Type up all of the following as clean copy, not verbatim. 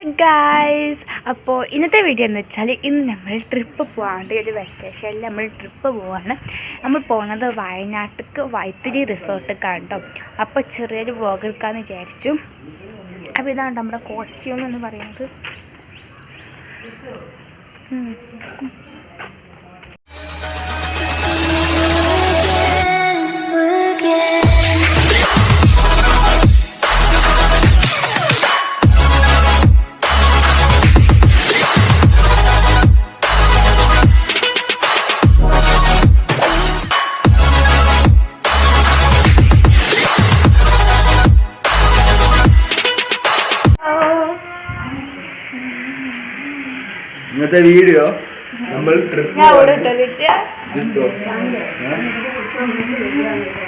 Guys, അപ്പോൾ ഇന്നത്തെ video എന്ന് വെച്ചാൽ ഇന്ന് നമ്മൾ ട്രിപ്പ് പോകാണ്ട് ഒരു വെക്കേഷനിൽ നമ്മൾ ട്രിപ്പ് പോവാണ്. നമ്മൾ പോകുന്നത് വയനാട്ടിലേക്ക് വൈത്തിരി റിസോർട്ടിലേക്കാണ് കേട്ടോ. അപ്പോൾ ചെറിയൊരു വ്ളോഗ് എടുക്കാമെന്ന് വിചാരിച്ചു. അപ്പോൾ ഇതാണ് നമ്മുടെ കോസ്റ്റ്യൂം എന്ന് പറയുന്നത്. ഇന്നത്തെ വീഡിയോ നമ്മൾ ട്രിപ്പ്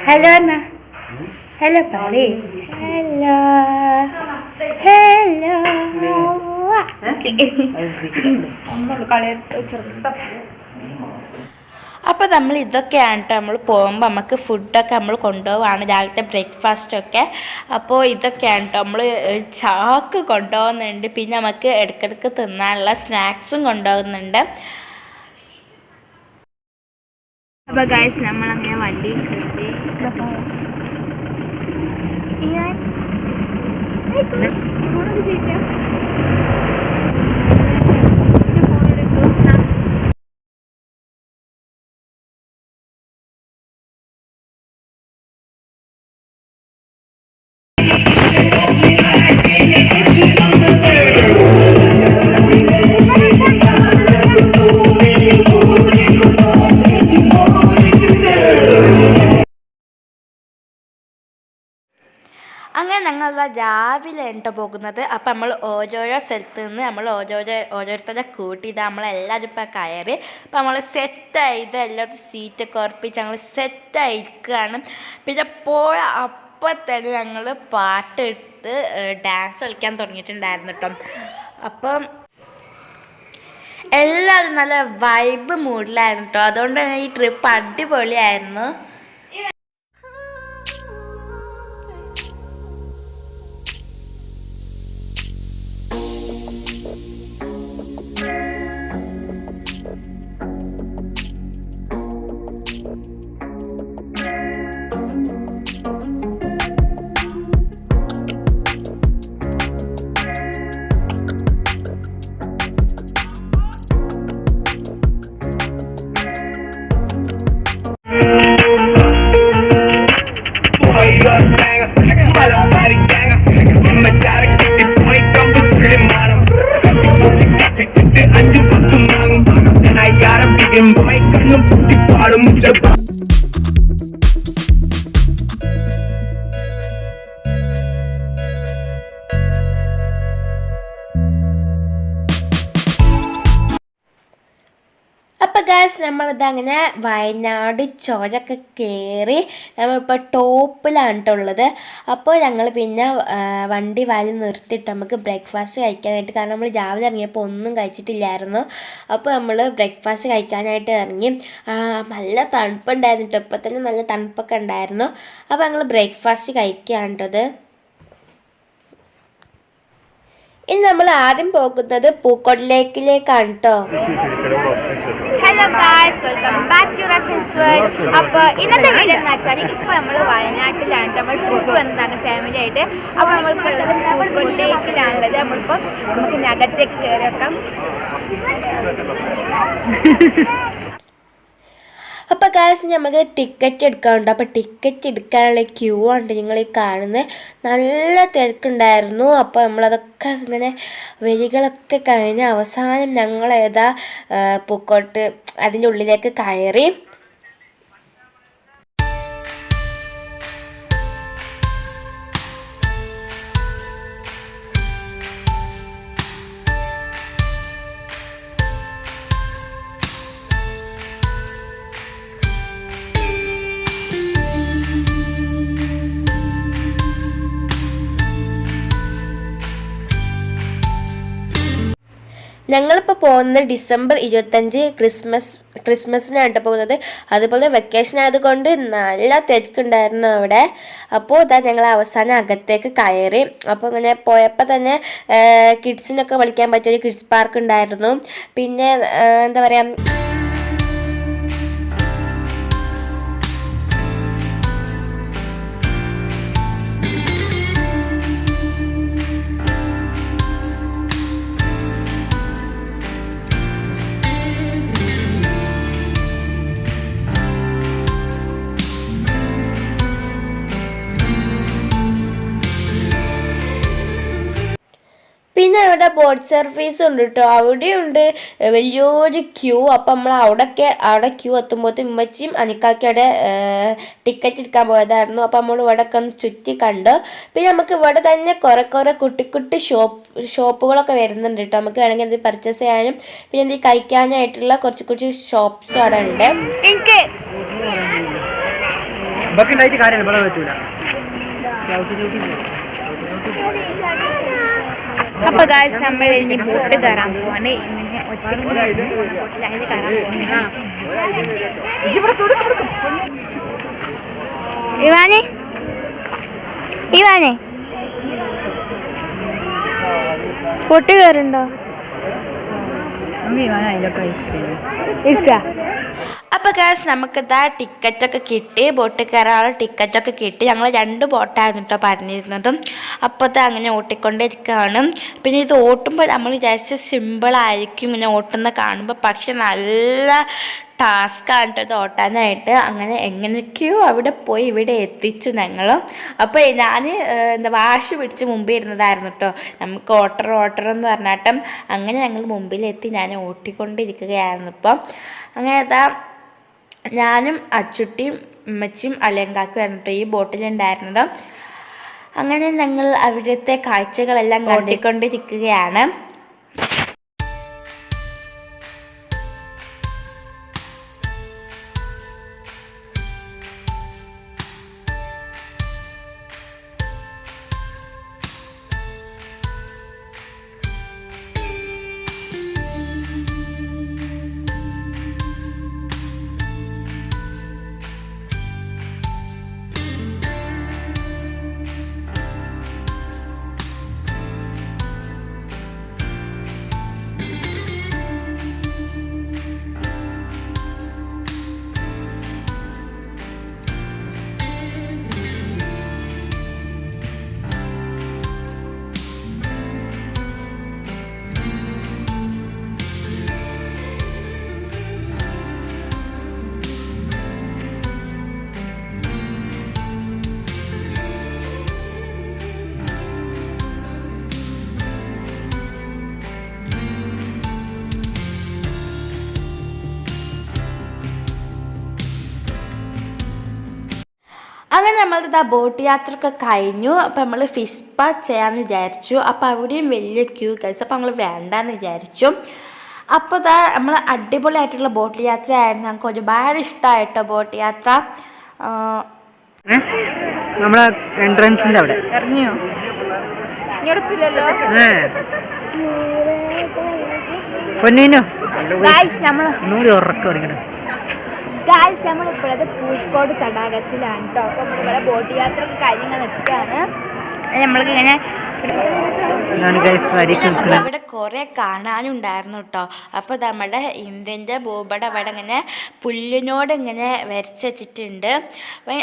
ഹലോ എന്നാ ഹലോ പറയേ ഹലോ ഹലോ അപ്പോൾ നമ്മൾ ഇതൊക്കെയാണ് കേട്ടോ. നമ്മൾ പോകുമ്പോൾ നമുക്ക് ഫുഡൊക്കെ നമ്മൾ കൊണ്ടുപോവാണ്, രാവിലത്തെ ബ്രേക്ക്ഫാസ്റ്റൊക്കെ. അപ്പോൾ ഇതൊക്കെയാണ് കേട്ടോ. നമ്മൾ ചാക്ക് കൊണ്ടുപോകുന്നുണ്ട്, പിന്നെ നമുക്ക് ഇടയ്ക്കിടയ്ക്ക് തിന്നാനുള്ള സ്നാക്സും കൊണ്ടുപോകുന്നുണ്ട്. അപ്പോൾ ഗൈസ്, നമ്മളങ്ങനെ വണ്ടിയിൽ കയറി അങ്ങനെ ഞങ്ങൾ രാവിലെ ഉണ്ട് പോകുന്നത്. അപ്പം നമ്മൾ ഓരോരോ സ്ഥലത്ത് നിന്ന് നമ്മൾ ഓരോരുത്തരെ കൂട്ടിയിട്ട് നമ്മളെല്ലാവരും ഇപ്പം കയറി. അപ്പം നമ്മൾ സെറ്റായത് എല്ലാവരും സീറ്റൊക്കെ ഉറപ്പിച്ച് ഞങ്ങൾ സെറ്റായിരിക്കുകയാണ്. പിന്നെ പോയ അപ്പം തന്നെ ഞങ്ങൾ പാട്ടെടുത്ത് ഡാൻസ് കളിക്കാൻ തുടങ്ങിയിട്ടുണ്ടായിരുന്നു കേട്ടോ. അപ്പം എല്ലാവരും നല്ല വൈബ് മൂഡിലായിരുന്നു കേട്ടോ. അതുകൊണ്ട് തന്നെ ഈ ട്രിപ്പ് അടിപൊളിയായിരുന്നു. അപ്പോൾ ഗൈസ്, നമ്മളിതങ്ങനെ വയനാട് ചുരമൊക്കെ കയറി നമ്മളിപ്പോൾ ടോപ്പിലാണ് ഉള്ളത്. അപ്പോൾ ഞങ്ങൾ പിന്നെ വണ്ടി വാലി നിർത്തിയിട്ട് നമുക്ക് ബ്രേക്ക്ഫാസ്റ്റ് കഴിക്കാനായിട്ട്, കാരണം നമ്മൾ രാവിലെ ഇറങ്ങിയപ്പോൾ ഒന്നും കഴിച്ചിട്ടില്ലായിരുന്നു. അപ്പോൾ നമ്മൾ ബ്രേക്ക്ഫാസ്റ്റ് കഴിക്കാനായിട്ട് ഇറങ്ങി. നല്ല തണുപ്പുണ്ടായിരുന്നു കേട്ടോ. ഇപ്പോൾ തന്നെ നല്ല തണുപ്പൊക്കെ ഉണ്ടായിരുന്നു. അപ്പോൾ ഞങ്ങൾ ബ്രേക്ക്ഫാസ്റ്റ് കഴിക്കുകയാണ് കേട്ടത്. ഇനി നമ്മൾ ആദ്യം പോകുന്നത് പൂക്കോട് ലേക്കിലേക്കാണ് കേട്ടോ. Hello guys, welcome back to Russians world. അപ്പോൾ ഇന്നത്തെ വീഡിയോ എന്ന് വെച്ചാൽ ഇപ്പോൾ നമ്മൾ വയനാട്ടിലാണ്, നമ്മൾ ട്രിപ്പ് വന്നതാണ് ഫാമിലി ആയിട്ട്. അപ്പോൾ നമ്മളിപ്പോൾ ഉള്ളത് പൂക്കോട് ലേക്കിലാണുള്ളത്. നമ്മളിപ്പോൾ നമുക്ക് നഗരത്തേക്ക് കയറി വെക്കാം. അപ്പോൾ ഗായ്സ്, നമുക്ക് ടിക്കറ്റ് എടുക്കാറുണ്ട്. അപ്പോൾ ടിക്കറ്റ് എടുക്കാനുള്ള ക്യൂ ആണ് നിങ്ങൾ ഈ കാണുന്നത്. നല്ല തിരക്കുണ്ടായിരുന്നു. അപ്പോൾ നമ്മളതൊക്കെ ഇങ്ങനെ വരികളൊക്കെ കഴിഞ്ഞ് അവസാനം ഞങ്ങൾ പൂക്കോട്ട് അതിൻ്റെ ഉള്ളിലേക്ക് കയറി. ഞങ്ങളിപ്പോൾ പോകുന്നത് ഡിസംബർ 25 ക്രിസ്മസിനാണ് പോകുന്നത്. അതുപോലെ വെക്കേഷൻ ആയതുകൊണ്ട് നല്ല തിരക്കുണ്ടായിരുന്നു അവിടെ. അപ്പോൾ ഇതാ ഞങ്ങൾ അവസാനം അകത്തേക്ക് കയറി. അപ്പോൾ ഇങ്ങനെ പോയപ്പോൾ തന്നെ കിഡ്സിനൊക്കെ കളിക്കാൻ പറ്റിയ കിഡ്സ് പാർക്ക് ഉണ്ടായിരുന്നു. പിന്നെ എന്താ പറയുക, പിന്നെ അവിടെ ബോട്ട് സർവീസ് ഉണ്ട് കേട്ടോ. അവിടെയുണ്ട് വലിയൊരു ക്യൂ. അപ്പം നമ്മൾ അവിടെ ക്യൂ എത്തുമ്പോഴത്തെ ഉമ്മച്ചിയും അനിക്കാക്കയുടെ ടിക്കറ്റ് എടുക്കാൻ പോയതായിരുന്നു. അപ്പം നമ്മൾ ഇവിടെ ഒക്കെ ഒന്ന് ചുറ്റി കണ്ടു. പിന്നെ നമുക്ക് ഇവിടെ തന്നെ കുറെ കുട്ടി ഷോപ്പുകളൊക്കെ വരുന്നുണ്ട് കേട്ടോ. നമുക്ക് വേണമെങ്കിൽ ഇത് പർച്ചേസ് ചെയ്യാനും പിന്നെ എന്ത് കഴിക്കാനായിട്ടുള്ള കുറച്ച് ഷോപ്സും അവിടെ ഉണ്ട്. അപ്പൊ ഗായ്സ് നമ്മൾ ഇനി ബോട്ട് കയറാൻ പോവാണ്. ഇങ്ങനെ ബോട്ടിൽ കയറാൻ പോവാണ്. ഇവാനെ ബോട്ട് കയറുണ്ടോ? ഇരിക്ക. അപ്പോൾ ഗായ്സ് നമുക്കിതാ ടിക്കറ്റൊക്കെ കിട്ടി. ബോട്ടിൽ കയറാനുള്ള ടിക്കറ്റൊക്കെ കിട്ടി. ഞങ്ങൾ 2 ബോട്ടായിരുന്നു കേട്ടോ പറഞ്ഞിരുന്നതും. അപ്പോൾ ഇത് അങ്ങനെ ഓട്ടിക്കൊണ്ടിരിക്കുകയാണ്. പിന്നെ ഇത് ഓട്ടുമ്പോൾ നമ്മൾ വിചാരിച്ച സിമ്പിളായിരിക്കും ഇങ്ങനെ ഓട്ടുന്ന കാണുമ്പോൾ, പക്ഷെ നല്ല ടാസ്ക്കാണ് കേട്ടോ ഇത് ഓട്ടാനായിട്ട്. അങ്ങനെ എങ്ങനെയൊക്കെയോ അവിടെ പോയി ഇവിടെ എത്തിച്ചു ഞങ്ങൾ. അപ്പോൾ ഞാൻ വാശി പിടിച്ച് മുമ്പിൽ ഇരുന്നതായിരുന്നു കേട്ടോ. നമുക്ക് ഓട്ടർ എന്ന് പറഞ്ഞാട്ടും അങ്ങനെ ഞങ്ങൾ മുമ്പിലെത്തി. ഞാൻ ഓട്ടിക്കൊണ്ടിരിക്കുകയായിരുന്നു. ഇപ്പം അങ്ങനെ അതാ ഞാനും അച്ചുട്ടിയും ഉമ്മച്ചിയും അലങ്കാക്കുമായിരുന്നു കേട്ടോ ഈ ബോട്ടിലുണ്ടായിരുന്നത്. അങ്ങനെ ഞങ്ങൾ അവിടുത്തെ കാഴ്ചകളെല്ലാം കണ്ടിക്കൊണ്ടിരിക്കുകയാണ്. അങ്ങനെ നമ്മളിതാ ബോട്ട് യാത്രയൊക്കെ കഴിഞ്ഞു. അപ്പോൾ നമ്മൾ ഫിഷ് പാത്ത് ചെയ്യാമെന്ന് വിചാരിച്ചു. അപ്പോൾ അവിടെയും വലിയ ക്യൂ കഴിച്ചു. അപ്പോൾ നമ്മൾ വേണ്ടാന്ന് വിചാരിച്ചു. അപ്പോൾ ഇതാ നമ്മൾ അടിപൊളിയായിട്ടുള്ള ബോട്ട് യാത്ര ആയിരുന്നു. ഞങ്ങൾക്ക് ഒരുപാട് ഇഷ്ടമായിട്ടോ ബോട്ട് യാത്ര. നമ്മളെ എൻട്രൻസിൻ്റെ അവിടെ ഇറങ്ങിയോ? പൊന്നീനോ ഒന്നുകൂടി ഉറക്കം ഇറങ്ങണം. ഗായ്സ് നമ്മളിപ്പോഴത് പൂക്കോട് തടാകത്തിലാണ് കേട്ടോ. അപ്പം ഇവിടെ ബോട്ട് യാത്ര കഴിഞ്ഞ് നിൽക്കുകയാണ്. നമ്മൾക്ക് ഇങ്ങനെ ഇവിടെ കുറെ കാണാനുണ്ടായിരുന്നു കേട്ടോ. അപ്പോൾ നമ്മുടെ ഇന്ത്യൻ്റെ ഭൂപടം അവിടെ ഇങ്ങനെ പുല്ലിനോട് ഇങ്ങനെ വരച്ച് വെച്ചിട്ടുണ്ട്.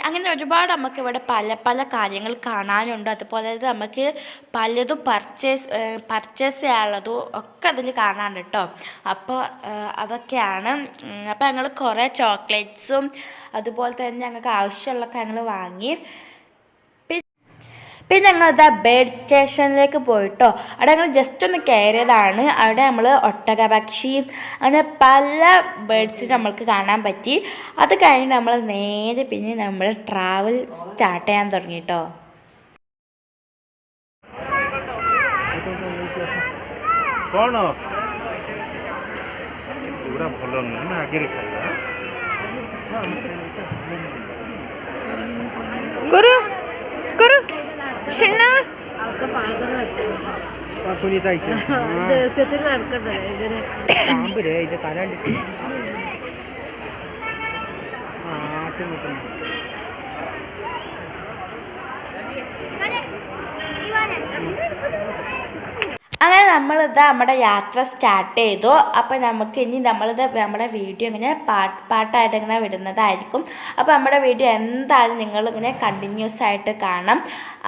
അങ്ങനെ ഒരുപാട് നമുക്ക് ഇവിടെ പല കാര്യങ്ങൾ കാണാനുണ്ട്. അതുപോലെ നമുക്ക് പലതും പർച്ചേസ് ചെയ്യാനുള്ളതും ഒക്കെ അതിൽ കാണാനുണ്ട് കേട്ടോ. അപ്പോൾ അതൊക്കെയാണ്. അപ്പോൾ ഞങ്ങൾ കുറേ ചോക്ലേറ്റ്സും അതുപോലെ തന്നെ ഞങ്ങൾക്ക് ആവശ്യമുള്ളതൊക്കെ ഞങ്ങൾ വാങ്ങി. പിന്നെ ഞങ്ങളിതാ ബേർഡ് സ്റ്റേഷനിലേക്ക് പോയിട്ടോ. അവിടെ ഞങ്ങൾ ജസ്റ്റ് ഒന്ന് കയറിയതാണ്. അവിടെ നമ്മൾ ഒട്ടകപക്ഷി അങ്ങനെ പല ബേർഡ്സിനും നമ്മൾക്ക് കാണാൻ പറ്റി. അത് കഴിഞ്ഞ് നമ്മൾ നേരെ പിന്നെ നമ്മൾ ട്രാവൽ സ്റ്റാർട്ട് ചെയ്യാൻ തുടങ്ങി കേട്ടോ. Guru, Shinna. അങ്ങനെ നമ്മളിത് നമ്മുടെ യാത്ര സ്റ്റാർട്ട് ചെയ്തു. അപ്പോൾ നമുക്ക് ഇനി നമ്മുടെ വീഡിയോ ഇങ്ങനെ പാട്ടായിട്ട് ഇങ്ങനെ വിടുന്നതായിരിക്കും. അപ്പോൾ നമ്മുടെ വീഡിയോ എന്തായാലും നിങ്ങളിങ്ങനെ കണ്ടിന്യൂസ് ആയിട്ട് കാണാം.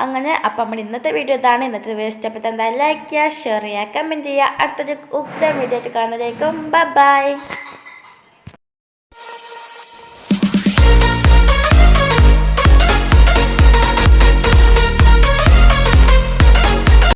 അങ്ങനെ അപ്പം നമ്മുടെ ഇന്നത്തെ വീഡിയോ ഇതാണ്. ഇന്നത്തെ വീഡിയോ ഇഷ്ടപ്പെട്ട എന്തായാലും ലൈക്ക് ചെയ്യുക, ഷെയർ ചെയ്യുക, കമൻറ്റ് ചെയ്യുക. അടുത്തൊരു ഉഗ്ര വീഡിയോ ആയിട്ട് കാണുന്നതായിരിക്കും. ബൈ.